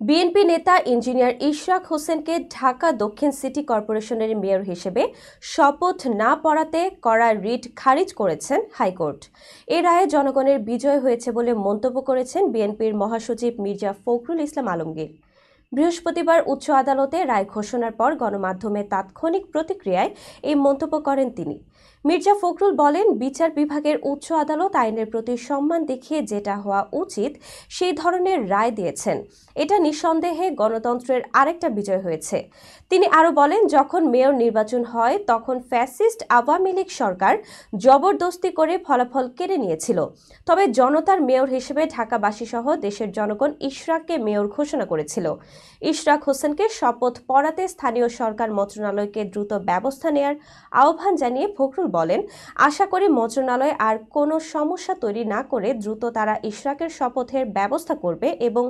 BNP নেতা engineer Ishraq হোসেনকে ঢাকা দক্ষিণ সিটি কর্পোরেশনের মেয়র হিসেবে শপথ না পড়াতে করা রিট খারিজ করেছেন হাইকোর্ট। এ রায়ে জনগণের বিজয় হয়েছে বলে মন্তব্য করেছেন বিএনপির মহাসচিব মির্জা ফখরুল ইসলাম আলমগীর। বৃহস্পতিবার উচ্চ আদালতে রায় ঘোষণার পর গণমাধ্যমে তাৎক্ষণিক প্রতিক্রিয়ায় এই মন্তব্য করেন তিনি। মির্জা ফখরুল বলেন, বিচার বিভাগের উচ্চ আদালত আইনের প্রতি সম্মান দেখিয়ে যেটা হওয়া উচিত সেই ধরনের রায় দিয়েছেন। এটা নিঃসন্দেহে গণতন্ত্রের আরেকটা বিজয় হয়েছে। তিনি আরও বলেন, যখন মেয়র নির্বাচন হয় তখন ফ্যাসিস্ট আওয়ামী লীগ সরকার জবরদস্তি করে ফলাফল কেড়ে নিয়েছিল। তবে জনতার মেয়র হিসেবে ঢাকাবাসী সহ দেশের জনগণ ইশরাককে মেয়র ঘোষণা করেছিল। ইশরাক হোসেনকে শপথ পড়াতে স্থানীয় সরকার মন্ত্রণালয়কে দ্রুত ব্যবস্থা নেয়ার আহ্বান জানিয়ে ফখরুল বলেন, আশা করি মন্ত্রণালয় আর কোনো সমস্যা তৈরি না করে দ্রুত তারা ইশরাকের শপথের ব্যবস্থা করবে এবং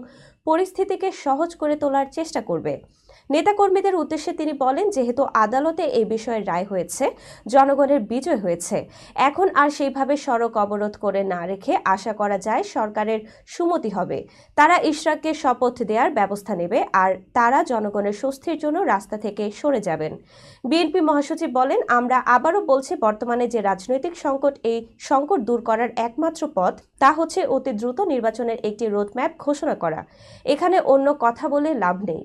পরিস্থিতিকে সহজ করে তোলার চেষ্টা করবে। নেতাকর্মীদের উদ্দেশ্যে তিনি বলেন, যেহেতু আদালতে এই বিষয়ে রায় হয়েছে, জনগণের বিজয় হয়েছে, এখন আর সেইভাবে সড়ক অবরোধ করে না রেখে আশা করা যায় সরকারের সুমতি হবে। তারা ইশরাককে শপথ দেওয়ার ব্যবস্থা নেবে আর তারা জনগণের স্বস্তির জন্য রাস্তা থেকে সরে যাবেন। বিএনপি মহাসচিব বলেন, আমরা আবারও বলছি, বর্তমানে যে রাজনৈতিক সংকট, এই সংকট দূর করার একমাত্র পথ তা হচ্ছে অতি দ্রুত নির্বাচনের একটি রোডম্যাপ ঘোষণা করা। এখানে অন্য কথা বলে লাভ নেই।